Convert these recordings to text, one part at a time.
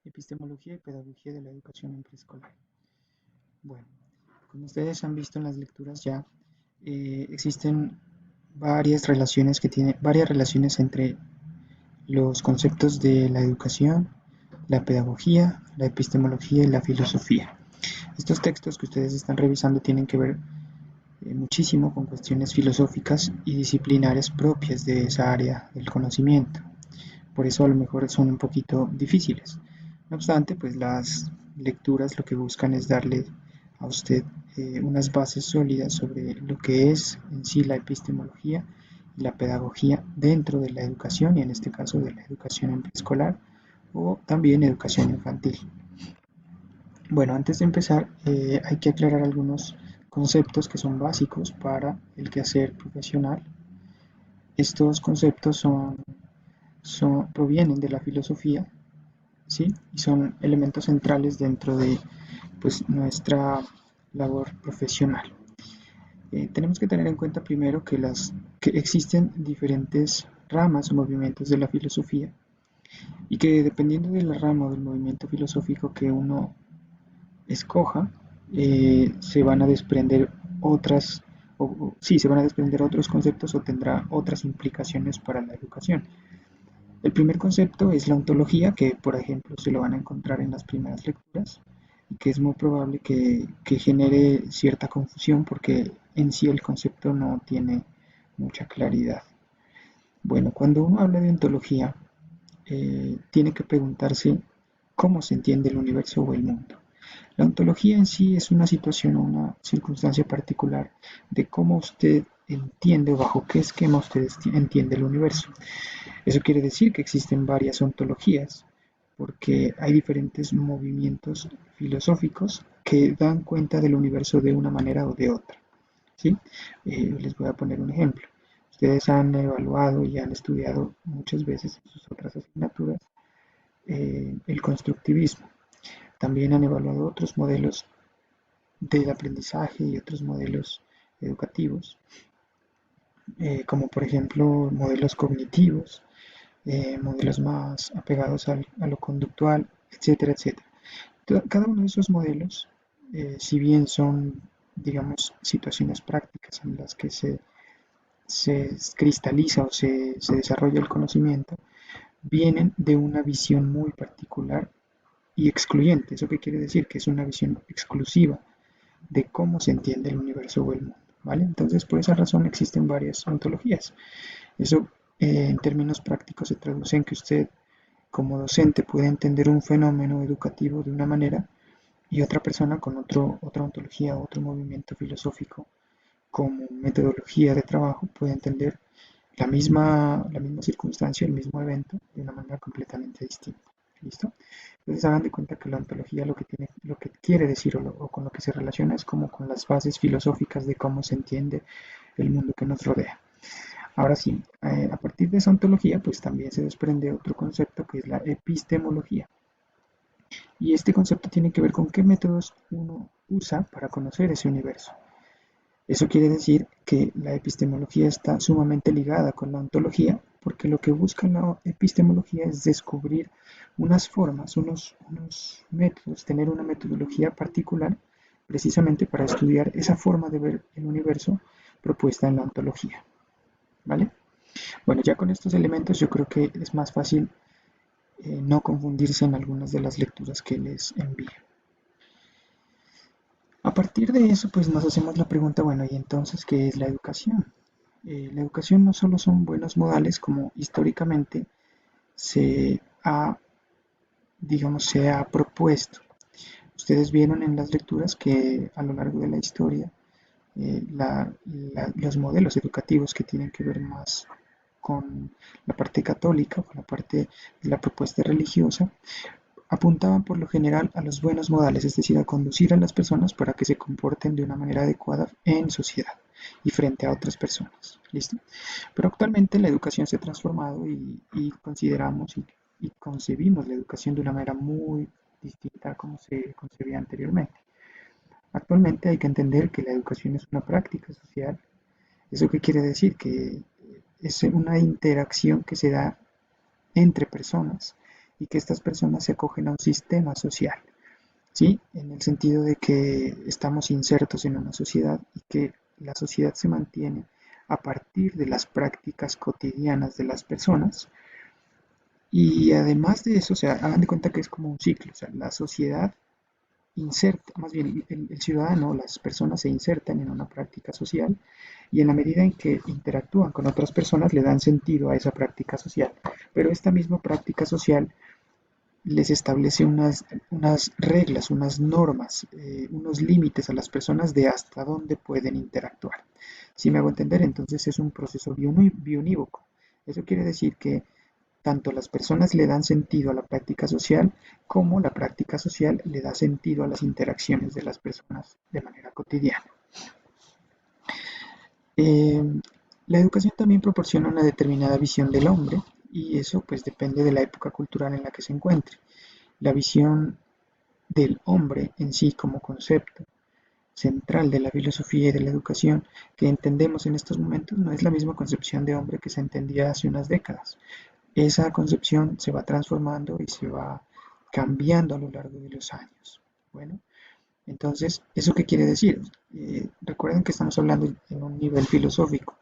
Epistemología y pedagogía de la educación en preescolar. Bueno, como ustedes han visto en las lecturas ya, existen varias relaciones entre los conceptos de la educación, la pedagogía, la epistemología y la filosofía. Estos textos que ustedes están revisando tienen que ver muchísimo con cuestiones filosóficas y disciplinares propias de esa área del conocimiento. Por eso a lo mejor son un poquito difíciles. No obstante, pues las lecturas lo que buscan es darle a usted unas bases sólidas sobre lo que es en sí la epistemología y la pedagogía dentro de la educación y en este caso de la educación en preescolar o también educación infantil. Bueno, antes de empezar hay que aclarar algunos conceptos que son básicos para el quehacer profesional. Estos conceptos provienen de la filosofía, ¿sí? Y son elementos centrales dentro de pues, nuestra labor profesional. Tenemos que tener en cuenta primero que existen diferentes ramas o movimientos de la filosofía y que dependiendo de la rama o del movimiento filosófico que uno escoja, se van a desprender otras, sí, se van a desprender otros conceptos o tendrá otras implicaciones para la educación. El primer concepto es la ontología, que por ejemplo se lo van a encontrar en las primeras lecturas y que es muy probable que genere cierta confusión porque en sí el concepto no tiene mucha claridad. Bueno, cuando uno habla de ontología, tiene que preguntarse cómo se entiende el universo o el mundo. La ontología en sí es una situación o una circunstancia particular de cómo usted entiende o bajo qué esquema usted entiende el universo. Eso quiere decir que existen varias ontologías, porque hay diferentes movimientos filosóficos que dan cuenta del universo de una manera o de otra. ¿Sí? Les voy a poner un ejemplo. Ustedes han evaluado y han estudiado muchas veces en sus otras asignaturas el constructivismo. También han evaluado otros modelos del aprendizaje y otros modelos educativos, como por ejemplo modelos cognitivos, modelos más apegados a lo conductual, etcétera, etcétera. Cada uno de esos modelos, si bien son, digamos, situaciones prácticas en las que se cristaliza o se desarrolla el conocimiento, vienen de una visión muy particular y excluyente. ¿Eso qué quiere decir? Que es una visión exclusiva de cómo se entiende el universo o el mundo. ¿Vale? Entonces, por esa razón existen varias ontologías. Eso, en términos prácticos, se traduce en que usted, como docente, puede entender un fenómeno educativo de una manera y otra persona con otra ontología, otro movimiento filosófico, como metodología de trabajo, puede entender la misma circunstancia, el mismo evento, de una manera completamente distinta. ¿Listo? Entonces hagan de cuenta que la ontología lo que quiere decir o con lo que se relaciona es como con las bases filosóficas de cómo se entiende el mundo que nos rodea. Ahora sí, a partir de esa ontología, pues también se desprende otro concepto que es la epistemología. Y este concepto tiene que ver con qué métodos uno usa para conocer ese universo. Eso quiere decir que la epistemología está sumamente ligada con la ontología, porque lo que busca la epistemología es descubrir unas formas, unos métodos, tener una metodología particular, precisamente para estudiar esa forma de ver el universo propuesta en la ontología. ¿Vale? Bueno, ya con estos elementos yo creo que es más fácil no confundirse en algunas de las lecturas que les envío. A partir de eso, pues nos hacemos la pregunta, bueno, ¿y entonces qué es la educación? La educación no solo son buenos modales como históricamente se ha, digamos, se ha propuesto. Ustedes vieron en las lecturas que a lo largo de la historia los modelos educativos que tienen que ver más con la parte católica, con la parte de la propuesta religiosa, apuntaban por lo general a los buenos modales, es decir, a conducir a las personas para que se comporten de una manera adecuada en sociedad y frente a otras personas. ¿Listo? Pero actualmente la educación se ha transformado y consideramos y concebimos la educación de una manera muy distinta a como se concebía anteriormente. Actualmente hay que entender que la educación es una práctica social. ¿Eso qué quiere decir? Que es una interacción que se da entre personas y que estas personas se acogen a un sistema social, ¿sí? En el sentido de que estamos insertos en una sociedad y que la sociedad se mantiene a partir de las prácticas cotidianas de las personas. Y además de eso, o sea, hagan de cuenta que es como un ciclo, o sea, la sociedad inserta, más bien el ciudadano, las personas se insertan en una práctica social y en la medida en que interactúan con otras personas le dan sentido a esa práctica social. Pero esta misma práctica social les establece unas reglas, unas normas, unos límites a las personas de hasta dónde pueden interactuar. Si me hago entender, entonces es un proceso bionívoco. Eso quiere decir que tanto las personas le dan sentido a la práctica social como la práctica social le da sentido a las interacciones de las personas de manera cotidiana. Eh, la educación también proporciona una determinada visión del hombre y eso pues depende de la época cultural en la que se encuentre. La visión del hombre en sí como concepto central de la filosofía y de la educación que entendemos en estos momentos no es la misma concepción de hombre que se entendía hace unas décadas. Esa concepción se va transformando y se va cambiando a lo largo de los años. Bueno, entonces, ¿eso qué quiere decir? Recuerden que estamos hablando en un nivel filosófico.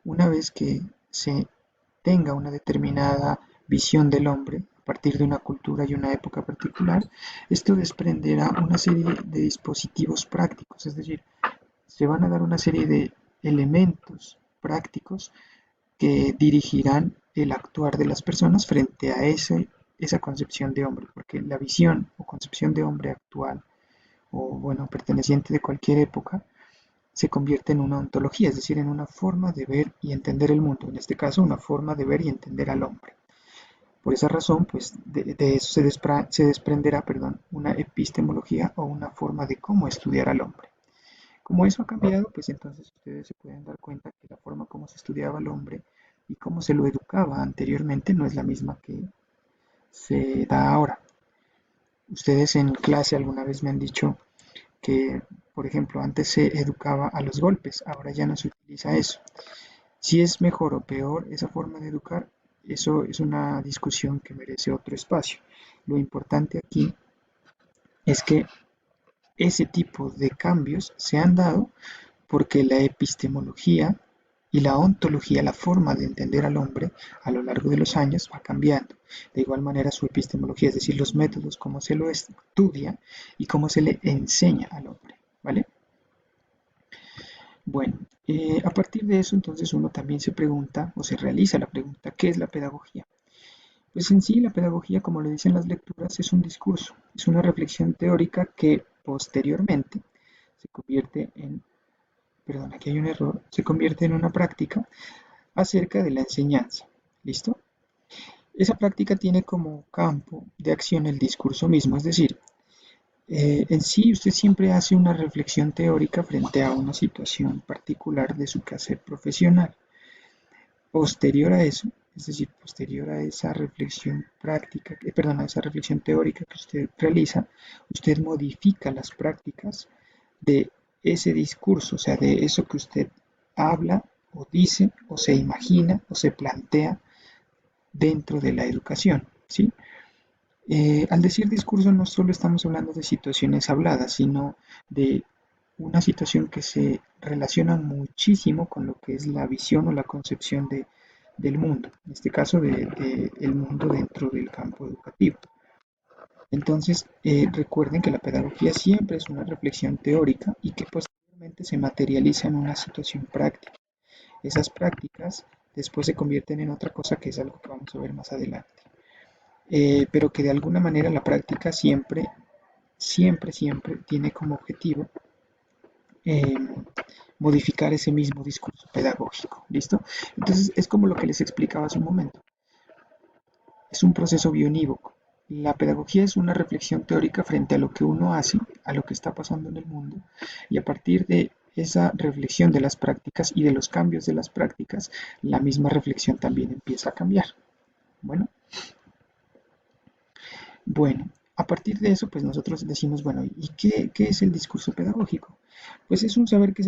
Una vez que se tenga una determinada visión del hombre a partir de una cultura y una época particular, esto desprenderá una serie de dispositivos prácticos, es decir, se van a dar una serie de elementos prácticos que dirigirán el actuar de las personas frente a esa concepción de hombre, porque la visión o concepción de hombre actual o bueno, perteneciente de cualquier época, se convierte en una ontología, es decir, en una forma de ver y entender el mundo, en este caso una forma de ver y entender al hombre. Por esa razón, pues de eso se desprenderá, perdón, una epistemología o una forma de cómo estudiar al hombre. Como eso ha cambiado, pues entonces ustedes se pueden dar cuenta que la forma como se estudiaba al hombre y cómo se lo educaba anteriormente no es la misma que se da ahora. Ustedes en clase alguna vez me han dicho que, por ejemplo, antes se educaba a los golpes, ahora ya no se utiliza eso. Si es mejor o peor esa forma de educar, eso es una discusión que merece otro espacio. Lo importante aquí es que ese tipo de cambios se han dado porque la epistemología y la ontología, la forma de entender al hombre a lo largo de los años va cambiando. De igual manera su epistemología, es decir, los métodos, cómo se lo estudia y cómo se le enseña al hombre, ¿vale? Bueno, a partir de eso entonces uno también se pregunta o se realiza la pregunta, ¿qué es la pedagogía? Pues en sí la pedagogía, como lo dicen las lecturas, es un discurso, es una reflexión teórica que posteriormente se convierte en, perdón, aquí hay un error, se convierte en una práctica acerca de la enseñanza. ¿Listo? Esa práctica tiene como campo de acción el discurso mismo, es decir, en sí usted siempre hace una reflexión teórica frente a una situación particular de su quehacer profesional. Posterior a eso, es decir, posterior a esa reflexión práctica, perdón, a esa reflexión teórica que usted realiza, usted modifica las prácticas de ese discurso, o sea, de eso que usted habla o dice o se imagina o se plantea dentro de la educación, ¿sí? Al decir discurso no solo estamos hablando de situaciones habladas, sino de una situación que se relaciona muchísimo con lo que es la visión o la concepción del mundo, en este caso el mundo dentro del campo educativo. Entonces, recuerden que la pedagogía siempre es una reflexión teórica y que posteriormente se materializa en una situación práctica. Esas prácticas después se convierten en otra cosa que es algo que vamos a ver más adelante. Pero que de alguna manera la práctica siempre tiene como objetivo eh, modificar ese mismo discurso pedagógico. ¿Listo? Entonces es como lo que les explicaba hace un momento. Es un proceso bionívoco. La pedagogía es una reflexión teórica frente a lo que uno hace, a lo que está pasando en el mundo, y a partir de esa reflexión de las prácticas y de los cambios de las prácticas, la misma reflexión también empieza a cambiar. Bueno, Bueno, a partir de eso, pues nosotros decimos, bueno, ¿y qué es el discurso pedagógico? Pues es un saber que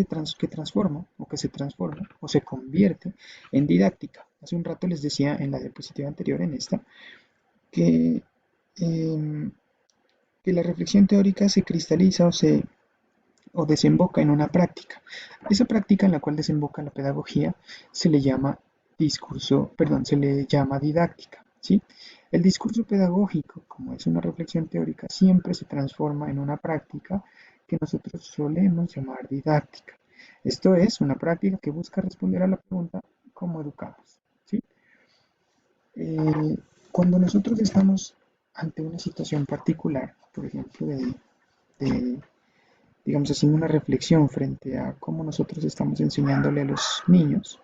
transforma o que se transforma o se convierte en didáctica. Hace un rato les decía en la diapositiva anterior, en esta, que em, que la reflexión teórica se cristaliza o desemboca en una práctica. Esa práctica en la cual desemboca la pedagogía se le llama se le llama didáctica, ¿sí? El discurso pedagógico, como es una reflexión teórica, siempre se transforma en una práctica que nosotros solemos llamar didáctica. Esto es una práctica que busca responder a la pregunta ¿cómo educamos? ¿Sí? Eh, Cuando nosotros estamos ante una situación particular, por ejemplo, de, digamos, haciendo una reflexión frente a cómo nosotros estamos enseñándole a los niños,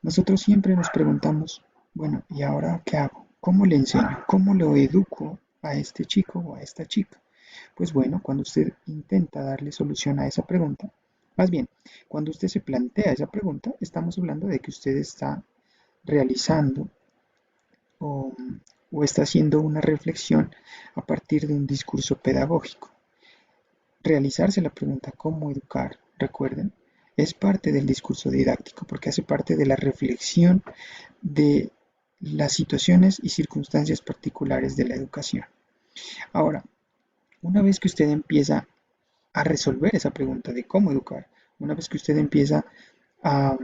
nosotros siempre nos preguntamos, bueno, ¿y ahora qué hago? ¿Cómo le enseño? ¿Cómo lo educo a este chico o a esta chica? Pues bueno, cuando usted intenta darle solución a esa pregunta, más bien, cuando usted se plantea esa pregunta, estamos hablando de que usted está realizando o, o está haciendo una reflexión a partir de un discurso pedagógico. Realizarse la pregunta ¿cómo educar? Recuerden, es parte del discurso didáctico porque hace parte de la reflexión de las situaciones y circunstancias particulares de la educación. Ahora, una vez que usted empieza a resolver esa pregunta de cómo educar, una vez que usted empieza a,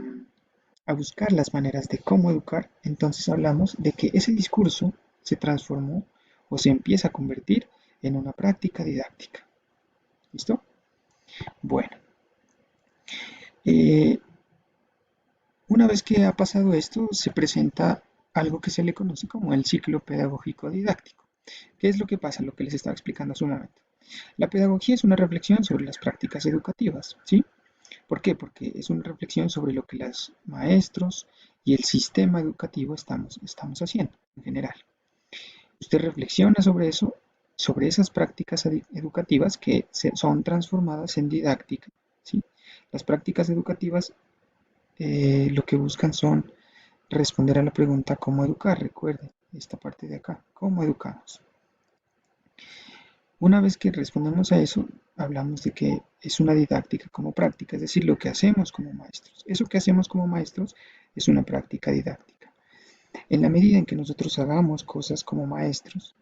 a buscar las maneras de cómo educar, entonces hablamos de que ese discurso se transformó o se empieza a convertir en una práctica didáctica. ¿Listo? Bueno, eh, una vez que ha pasado esto, se presenta algo que se le conoce como el ciclo pedagógico didáctico. ¿Qué es lo que pasa? Lo que les estaba explicando hace un momento. La pedagogía es una reflexión sobre las prácticas educativas, ¿sí? ¿Por qué? Porque es una reflexión sobre lo que los maestros y el sistema educativo estamos haciendo en general. Usted reflexiona sobre eso, sobre esas prácticas educativas que son transformadas en didáctica, ¿sí? Las prácticas educativas lo que buscan son responder a la pregunta ¿cómo educar? Recuerden esta parte de acá, ¿cómo educamos? Una vez que respondemos a eso, hablamos de que es una didáctica como práctica, es decir, lo que hacemos como maestros. Eso que hacemos como maestros es una práctica didáctica. En la medida en que nosotros hagamos cosas como maestros,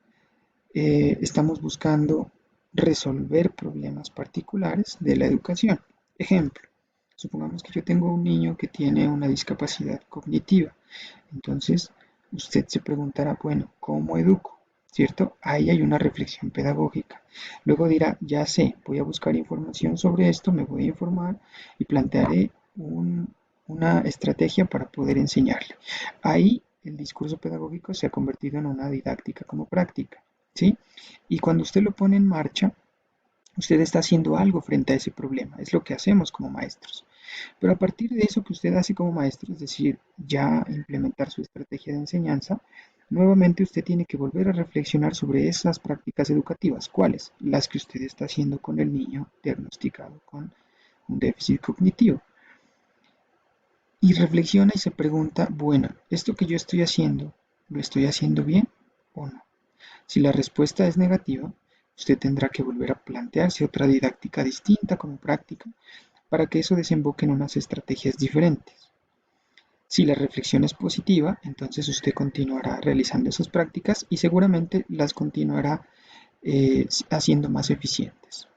estamos buscando resolver problemas particulares de la educación. Ejemplo, supongamos que yo tengo un niño que tiene una discapacidad cognitiva. Entonces, usted se preguntará, bueno, ¿cómo educo? ¿Cierto? Ahí hay una reflexión pedagógica. Luego dirá, ya sé, voy a buscar información sobre esto, me voy a informar y plantearé una estrategia para poder enseñarle. Ahí el discurso pedagógico se ha convertido en una didáctica como práctica, ¿sí? Y cuando usted lo pone en marcha, usted está haciendo algo frente a ese problema, es lo que hacemos como maestros. Pero a partir de eso que usted hace como maestro, es decir, ya implementar su estrategia de enseñanza, nuevamente usted tiene que volver a reflexionar sobre esas prácticas educativas. ¿Cuáles? Las que usted está haciendo con el niño diagnosticado con un déficit cognitivo. Y reflexiona y se pregunta, bueno, ¿esto que yo estoy haciendo, lo estoy haciendo bien o no? Si la respuesta es negativa, usted tendrá que volver a plantearse otra didáctica distinta como práctica para que eso desemboque en unas estrategias diferentes. Si la reflexión es positiva, entonces usted continuará realizando esas prácticas y seguramente las continuará haciendo más eficientes.